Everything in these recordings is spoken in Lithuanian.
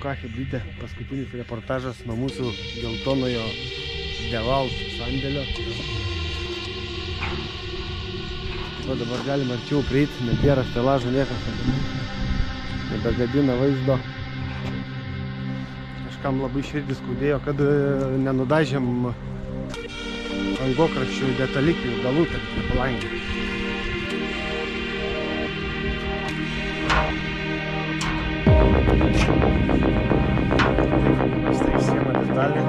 ką, chebrytė, paskutinis reportažas nuo mūsų geltonojo DeWalt sandėlio. O dabar galim arčiau prieiti, nebėra stelažų niekas, nebegadina vaizdo. Kažkam labai širdis skaudėjo, kad nenudažėm angokraščių detalikių galų tarp palangį. Štai siena detalė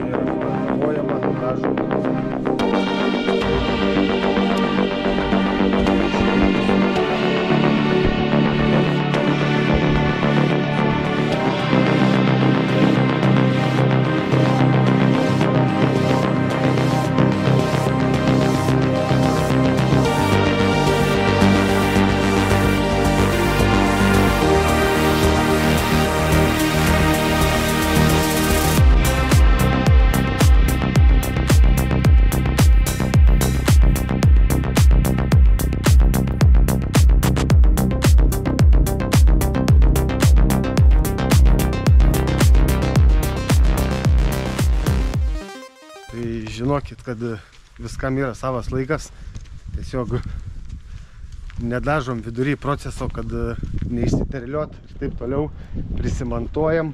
ir namuojama dažoma. Žinokit, kad viskam yra savas laikas, tiesiog nedažom vidury proceso, kad neišsiteriliuot ir taip toliau, prisimatuojam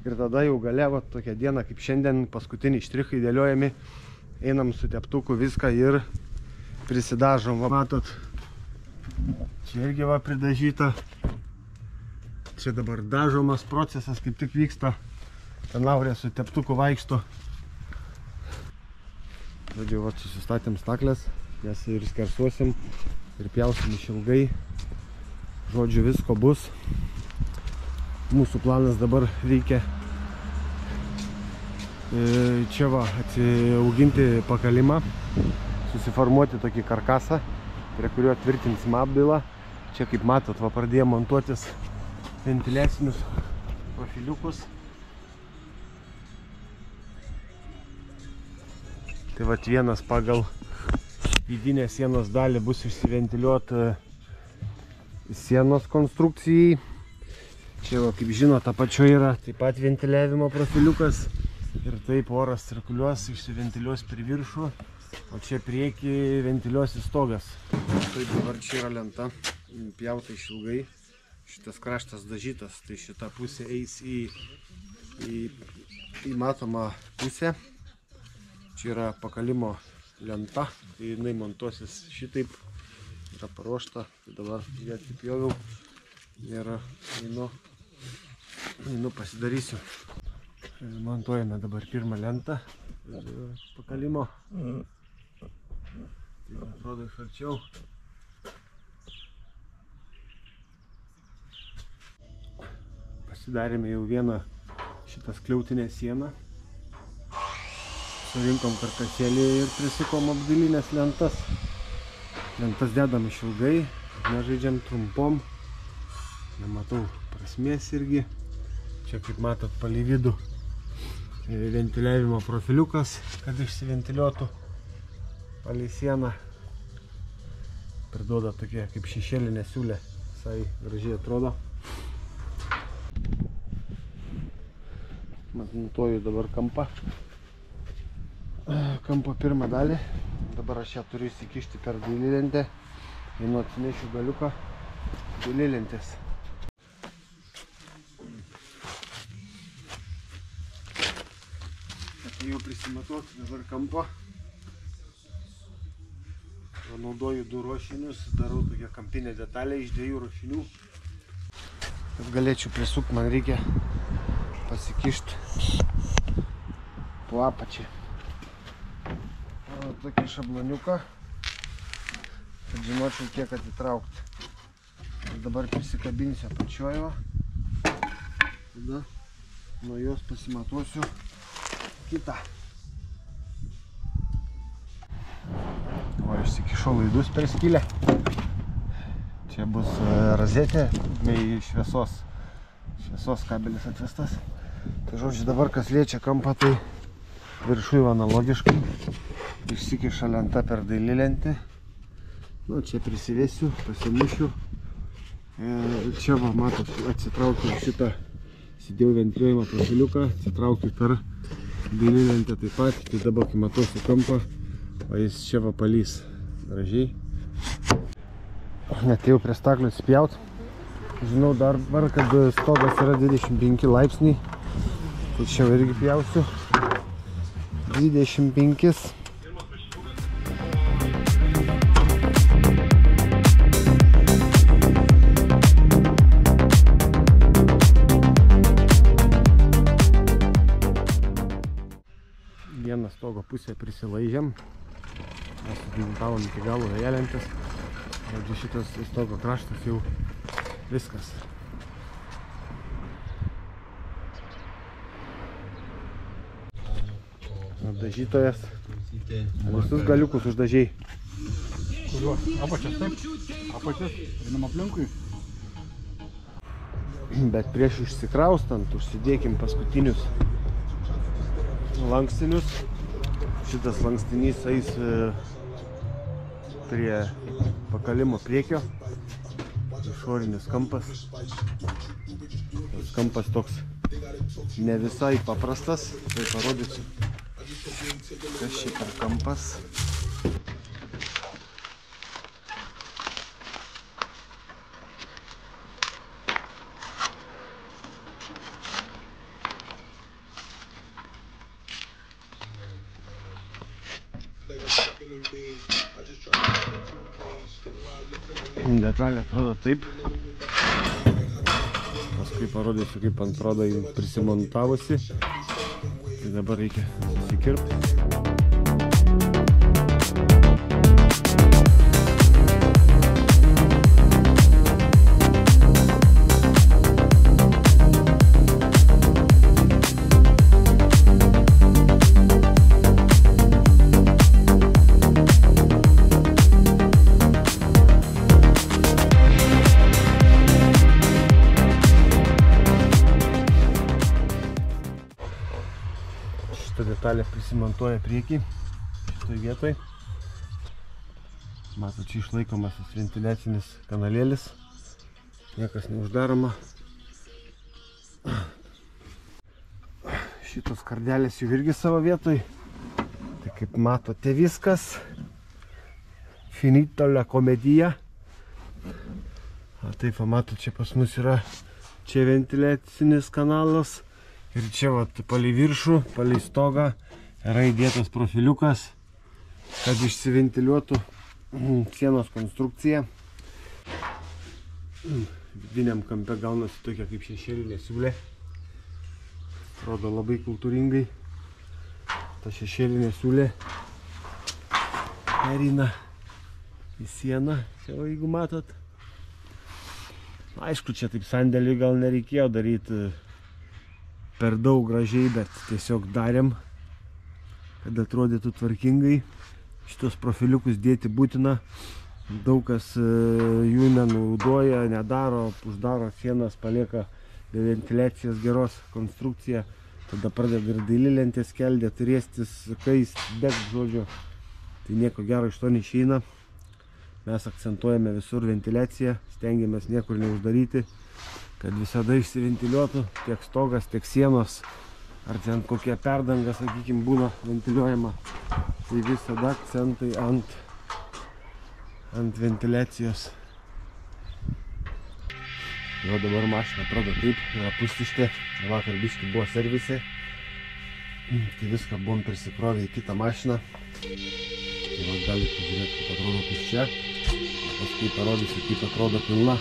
ir tada jau gale, va, tokia diena kaip šiandien, paskutiniai štrichai dėliojami, einam su teptuku viską ir prisidažom. Va, matot, čia irgi va pridažyta, čia dabar dažomas procesas kaip tik vyksta. Ten Laurė su teptuku vaikšto. Žodžiu, va, susistatėm staklės, jas ir skersuosim ir pjausim išilgai. Žodžiu, visko bus. Mūsų planas dabar reikia čia va atsiauginti pakalimą, susiformuoti tokį karkasą, prie kurio tvirtinsim apdailą. Čia, kaip matot, va, pradėjo montuotis ventiliacinius profiliukus. Tai vat vienas pagal vidinę sienos dalį bus išsiventiliuota sienos konstrukcijai. Čia, va, kaip žinot, apačioje yra taip pat ventiliavimo profiliukas. Ir taip oras cirkuliuos, išsiventiliuos per viršų, o čia priekį ventiliuosi stogas. Taip, dabar čia yra lenta, pjauta išilgai. Šitas kraštas dažytas, tai šita pusė eis į matomą pusę. Čia yra pakalimo lenta, tai jinai montuosis šitaip, yra paruošta, tai dabar ją atipjoviau ir einu pasidarysiu. Montuojame dabar pirmą lentą pakalimo, tai atrodo iš arčiau. Pasidarėme jau vieną šitą skliautinę sieną. Surinkom karkasėlį ir prisukom apdailinės lentas. Lentas dedam išilgai, nežaidžiam trumpom. Nematau prasmės irgi. Čia, kaip matot, palei vidų ventiliavimo profiliukas, kad išsiventiliuotų palei sieną. Priduoda tokia kaip šešėlinė siūlė, visai gražiai atrodo. Montuoju dabar kampą. Kampo pirmą dalį. Dabar aš ją turiu įsikišti per dailylentę. Einu atsinešiu galiuką dailylentės. Atėjau prisimatuoti dabar kampo. Naudoju du ruošinius. Darau tokią kampinę detalę iš dviejų ruošinių. Kad galėčiau prisukti, man reikia pasikišti po apačią. Tokį šabloniuką, kad žinočiau, kiek atitraukti. Ir dabar prisikabinsiu apačioje. Tada nuo jos pasimatuosiu kitą. O, išsikišau laidus per skylę. Čia bus rozetė bei šviesos kabelis atvestas. Tai žodžiu, dabar kas liečia kampą, tai viršui analogiškai. Išsikiša lenta per dailylentę. Nu, čia prisivesiu, pasimušiu Čia va, matot, atsitraukiu šitą sėdėjau ventiliuojamą profiliuką, atsitraukiu per dailylentę taip pat, tai dabar kai matau su kampą, o jis čia va palys gražiai. Atėjau prie staklių spjaut. Žinau dabar, kad stogas yra 25 laipsniai, tai čia irgi pjausiu 25. Vieną stogo pusę prisilaižėm. Mes sugimintavom iki galo dailylentės. Žodžiu, šitas stogo kraštas jau viskas. Dažytojas visus galiukus uždažiai. Kuriuos? Apačias taip? Apačias einam aplinkui. Bet prieš išsikraustant užsidėkim paskutinius lankstinius. Šitas lankstinys eis prie pakalimo priekio. Išorinis kampas. Tas kampas toks ne visai paprastas. Tai parodysiu, kas čia per kampas. Detalė atrodo taip. Paskui parodysiu, kaip ant prodo prisimontavusi. Tai dabar reikia susikirpti. Šitą detalę prisimontuoja priekį, šitoj vietoj. Matot, čia išlaikomas ventiliacinis kanalėlis, niekas neuždaroma. Šitos kardelės jau irgi savo vietoj. Tai kaip matote viskas. Finito la komedija. Taip, matot, čia pas mus yra čia ventiliacinis kanalas. Ir čia vat palei viršų, palei stogą yra įdėtas profiliukas, kad išsiventiliuotų sienos konstrukcija. Vidiniam kampe gaunasi tokia kaip šešėlinė siūlė. Atrodo labai kultūringai. Ta šešėlinė siūlė perina į sieną, čia jeigu matot. Aišku, čia taip sandėliui gal nereikėjo daryti per daug gražiai, bet tiesiog darėm, kad atrodytų tvarkingai. Šitos profiliukus dėti būtina. Daug kas jų nenaudoja, nedaro, uždaro sienas, palieka be ventiliacijos geros konstrukciją. Tada pradeda ir dailylentės keldėt, riestis, kaist, degt, žodžiu. Tai nieko gero iš to neišeina. Mes akcentuojame visur ventiliaciją, stengiamės niekur neuždaryti, kad visada išsiventiliuotų tiek stogas, tiek sienos, ar ten kokia perdanga, sakykime, būna ventiliuojama. Tai visada akcentai ant ventiliacijos. Jo dabar mašina atrodo taip, yra pustuštė. Vakar biškį buvo servise. Tai viską buvom prisikrovę į kitą mašiną. Tai va galite pažiūrėti, kaip atrodo tuščia. Paskui parodysiu, kaip atrodo pilna.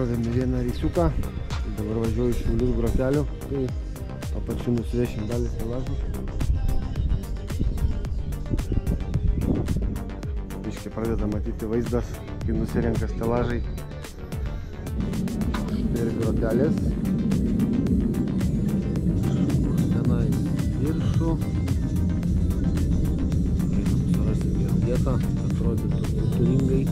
Pakrovėme vieną reisiuką. Tai dabar važiuoju iš Šiaulių Grotelių. Tai apačiu nusivešim dalį stelažų. Biškai pradeda matyti vaizdas, kai nusirenka stelažai. Štai ir Grotelės. Tenai viršų. Surasim vėl vietą, atrodytų kultūringai.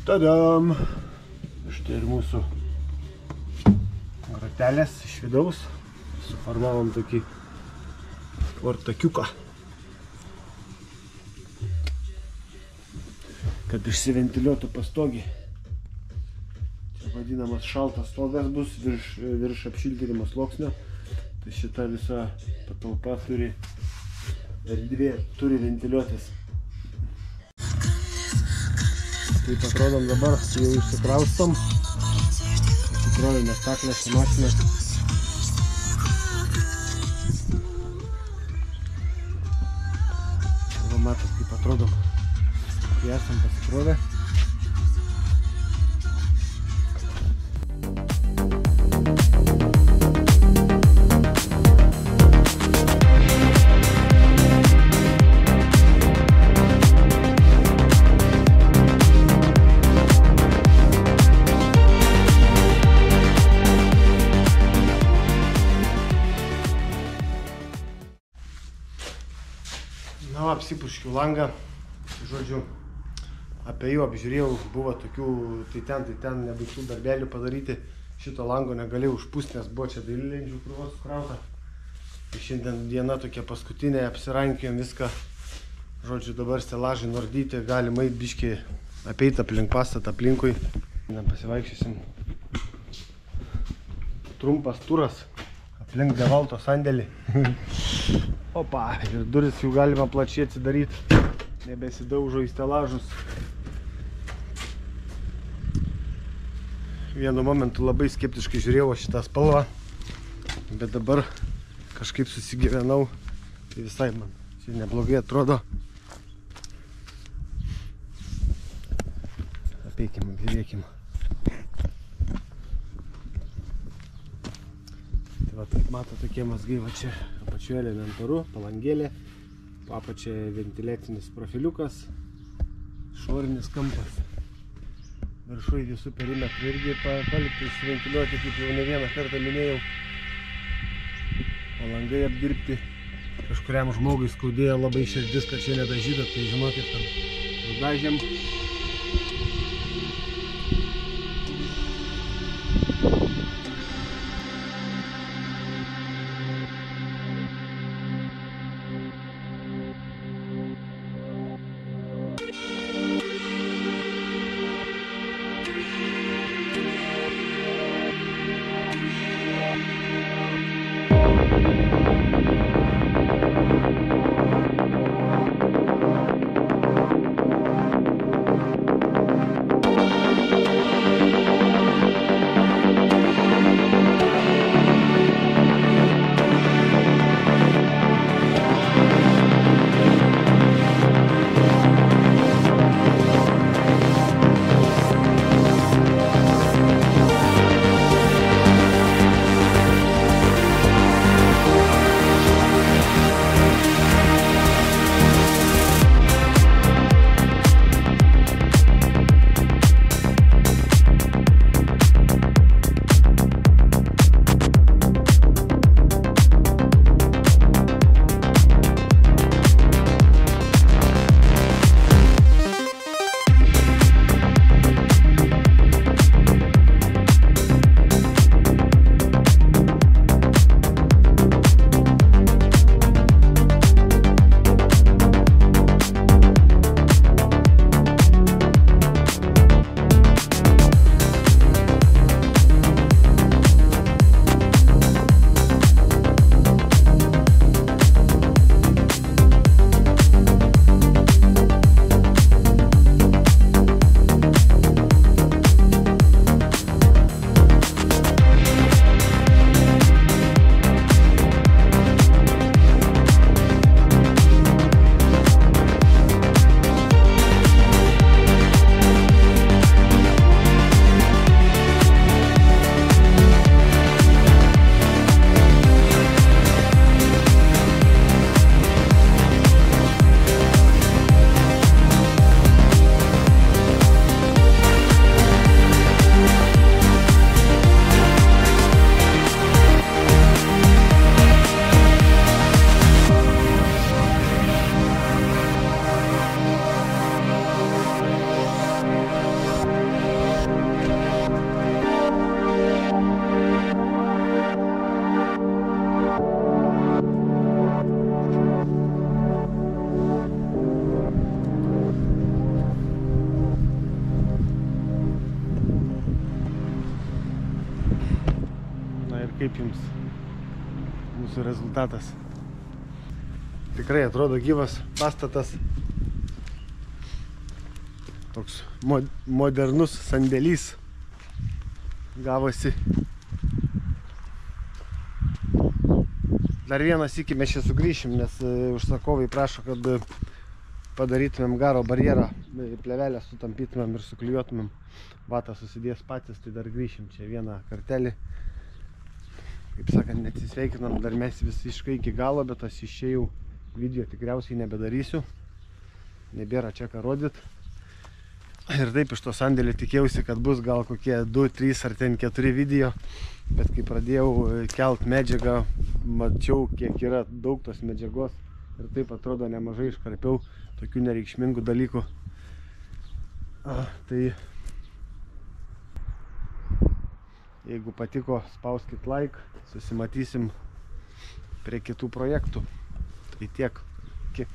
Tadam! Štai ir mūsų Grotelės iš vidaus. Suformavom tokį ortakiuką, kad išsiventiliuotų pastogį. Čia vadinamas šaltas stogas bus virš apšiltinimo sluoksnio. Tai šita visa patalpa turi erdvė, turi ventiliuotis. Taip atrodom dabar, jau išsikraustom. Įsikrovėme staklę su mašina. Va matot, kaip atrodom, kai esam pasikrovę. Na, apsipurškiau langą, žodžiu, apie jų apžiūrėjau, buvo tokių, tai ten nebaigtų darbelių padaryti, šito lango negalėjau užpūsti, nes buvo čia dailylendžių krūvos sukrauta. Tai šiandien diena tokia paskutinė, apsirankėjom viską, žodžiu, dabar stelažai nordyti, galim eit biškį apeit aplink pastatą aplinkui. Pasivaikščiosim, trumpas turas aplink Devalto sandėlį. Opa, ir duris jau galima plačiai atsidaryti, nebesidaužo į stelažus. Vienu momentu labai skeptiškai žiūrėjau šitą spalvą, bet dabar kažkaip susigyvenau, tai visai man čia neblogai atrodo. Apeikim, apžiūrėkim. Tai va, taip mato tokie mazgai, va čia apačioje elementaru, palangėlė, apačioje ventiliacinis profiliukas, išorinis kampas. Viršui visų perimetrų irgi palikti įsiventiliuoti, kaip jau ne vieną kartą minėjau. Palangai apdirbti. Kažkuriam žmogui skaudėjo labai širdis, kad čia nedažyta, tai žinokit, kad nudažėm. kaip jums mūsų rezultatas. Tikrai atrodo gyvas pastatas. Toks modernus sandėlys gavosi. Dar vieną sykį mes čia sugrįšim, nes užsakovai prašo, kad padarytumėm garo barjerą, plevelę sutampytumėm ir suklijuotumėm. Vatą susidės patys, tai dar grįšim čia vieną kartelį. Kaip sakant, neatsisveikinam, dar mes visiškai iki galo, bet aš išėjau video tikriausiai nebedarysiu. Nebėra čia ką rodyt. Ir taip iš to sandėlio tikėjausi, kad bus gal kokie 2, 3 ar ten 4 video. Bet kai pradėjau kelt medžiagą, mačiau, kiek yra daug tos medžiagos. Ir taip atrodo nemažai iškarpiau tokių nereikšmingų dalykų. Tai jeigu patiko, spauskit like, susimatysim prie kitų projektų. Tai tiek. Iki.